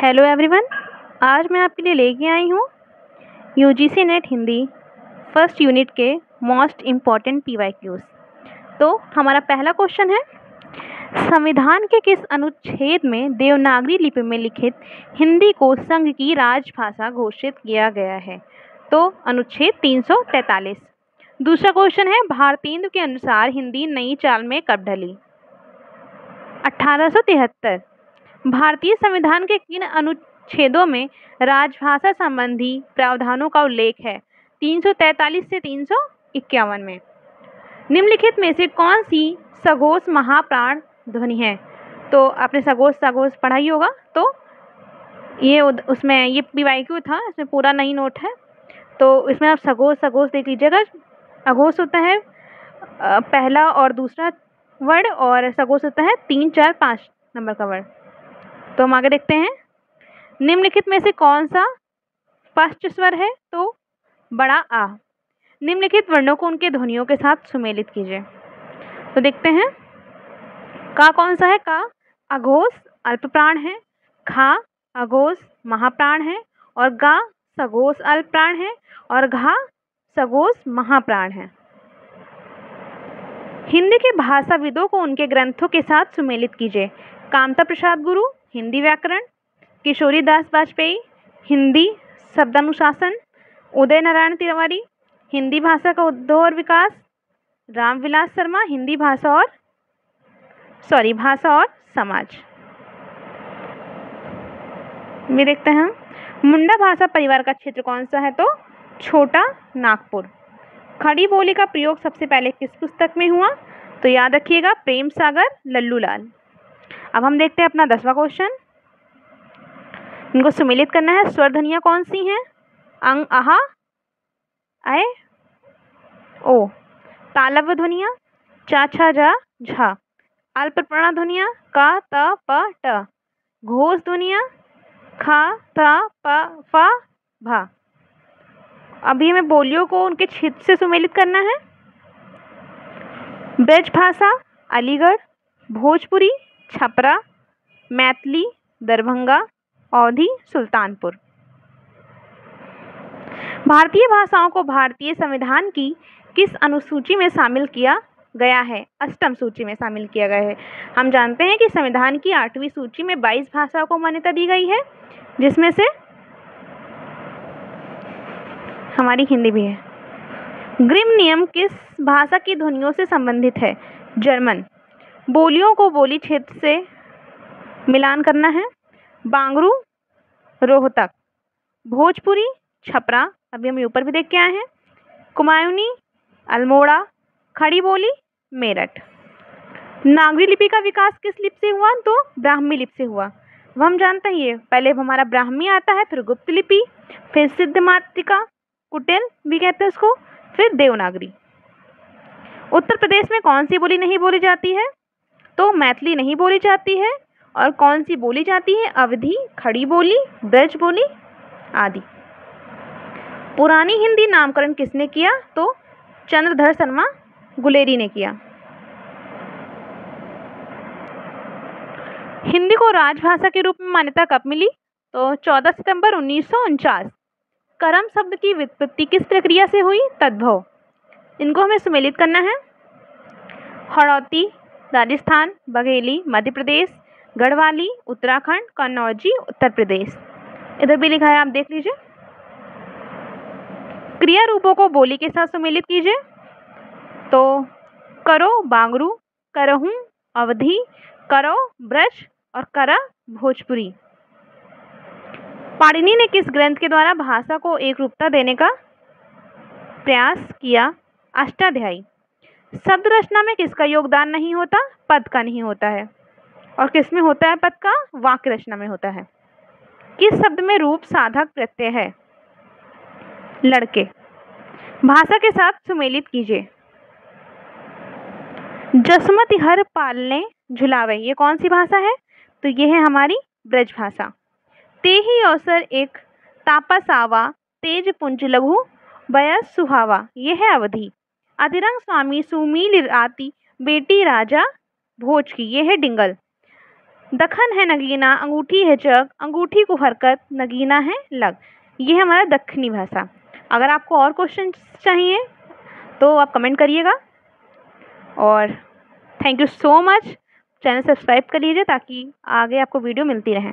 Hello everyone. आज मैं आपके लिए लेके आई हूँ UGC net Hindi first unit के मोस्ट इम्पॉर्टेंट पीवाईक्यूज। तो हमारा पहला क्वेश्चन है, संविधान के किस अनुच्छेद में देवनागरी लिपि में लिखित हिंदी को संघ की राजभाषा घोषित किया गया है? तो अनुच्छेद 343। दूसरा क्वेश्चन है, भारतेंदु के अनुसार हिंदी नई चाल में कब ढली? 1873। भारतीय संविधान के किन अनुच्छेदों में राजभाषा संबंधी प्रावधानों का उल्लेख है? 343 से 351 में। निम्नलिखित में से कौन सी सघोष महाप्राण ध्वनि है? तो आपने सघोष पढ़ा ही होगा। तो ये उसमें ये पीवाईक्यू था, इसमें पूरा नहीं नोट है, तो इसमें आप सघोष देख लीजिएगा। अघोष होता है पहला और दूसरा वर्ड, और सघोष होता है 3, 4, 5 नंबर का वर्ड। तो हम आगे देखते हैं, निम्नलिखित में से कौन सा स्पष्ट स्वर है? तो बड़ा आ। निम्नलिखित वर्णों को उनके ध्वनियों के साथ सुमेलित कीजिए। तो देखते हैं, का कौन सा है? का अघोष अल्प प्राण है, खा अघोष महाप्राण है, और गा सघोष अल्प प्राण है, और घा सघोष महाप्राण है। हिंदी के भाषाविदों को उनके ग्रंथों के साथ सुमेलित कीजिए। कामता प्रसाद गुरु हिंदी व्याकरण, किशोरी दास वाजपेयी हिंदी शब्दानुशासन, उदय नारायण तिवारी हिंदी भाषा का उद्भव और विकास, रामविलास शर्मा हिंदी भाषा और समाज। भी देखते हैं, मुंडा भाषा परिवार का क्षेत्र कौन सा है? तो छोटा नागपुर। खड़ी बोली का प्रयोग सबसे पहले किस पुस्तक में हुआ? तो याद रखिएगा, प्रेम सागर लल्लूलाल। अब हम देखते हैं अपना 10वां क्वेश्चन। इनको सुमेलित करना है। स्वर ध्वनियाँ कौन सी हैं? अंग आहा ऐ ओ। तालव्य ध्वनियाँ चा छा जा झा। अल्प प्रणा ध्वनियाँ का त प ट। घोष ध्वनियाँ खा थ प फ भा। अभी हमें बोलियों को उनके क्षेत्र से सुमेलित करना है। ब्रज भाषा अलीगढ़, भोजपुरी छपरा, मैथिली दरभंगा, अवधी सुल्तानपुर। भारतीय भाषाओं को भारतीय संविधान की किस अनुसूची में शामिल किया गया है? अष्टम सूची में शामिल किया गया है। हम जानते हैं कि संविधान की 8वीं सूची में 22 भाषाओं को मान्यता दी गई है, जिसमें से हमारी हिंदी भी है। ग्रिम नियम किस भाषा की ध्वनियों से संबंधित है? जर्मन। बोलियों को बोली क्षेत्र से मिलान करना है। बांगरू रोहतक, भोजपुरी छपरा, अभी हम ऊपर भी देख के आए हैं, कुमायूनी अल्मोड़ा, खड़ी बोली मेरठ। नागरी लिपि का विकास किस लिपि से हुआ? तो ब्राह्मी लिपि से हुआ। वह हम जानते हैं, पहले हमारा ब्राह्मी आता है, फिर गुप्त लिपि, फिर सिद्ध मातृका, कुटिल भी कहते हैं उसको, फिर देवनागरी। उत्तर प्रदेश में कौन सी बोली नहीं बोली जाती है? तो मैथिली नहीं बोली जाती है। और कौन सी बोली जाती है? अवधी, खड़ी बोली, ब्रज बोली आदि। पुरानी हिंदी नामकरण किसने किया? तो चंद्रधर शर्मा गुलेरी ने किया। हिंदी को राजभाषा के रूप में मान्यता कब मिली? तो 14 सितंबर 1949। करम शब्द की व्युत्पत्ति किस प्रक्रिया से हुई? तद्भव। इनको हमें सुमेलित करना है। हड़ौती राजस्थान, बघेली मध्य प्रदेश, गढ़वाली उत्तराखंड, कन्नौजी उत्तर प्रदेश। इधर भी लिखा है, आप देख लीजिए। क्रिया रूपों को बोली के साथ सुमेलित कीजिए। तो करो बांगरू, करहूं अवधी, करो ब्रज, और करा भोजपुरी। पाणिनि ने किस ग्रंथ के द्वारा भाषा को एक रूपता देने का प्रयास किया? अष्टाध्यायी। शब्द रचना में किसका योगदान नहीं होता? पद का नहीं होता है। और किस में होता है पद का? वाक्य रचना में होता है। किस शब्द में रूप साधक प्रत्यय है? लड़के। भाषा के साथ सुमेलित कीजिए। जसमति हर पालने झुलावे, ये कौन सी भाषा है? तो ये है हमारी ब्रज भाषा। तेहि अवसर एक तापसावा, तेज पुंज लघु बयस सुहावा, ये है अवधी। अधिरंग स्वामी सुमील राती, बेटी राजा भोज की, ये है डिंगल। दखन है नगीना, अंगूठी है चक, अंगूठी को हरकत, नगीना है लग। ये है हमारा दक्खनी भाषा। अगर आपको और क्वेश्चन चाहिए तो आप कमेंट करिएगा। और thank you so much. Channel subscribe कर लीजिए ताकि आगे आपको वीडियो मिलती रहे।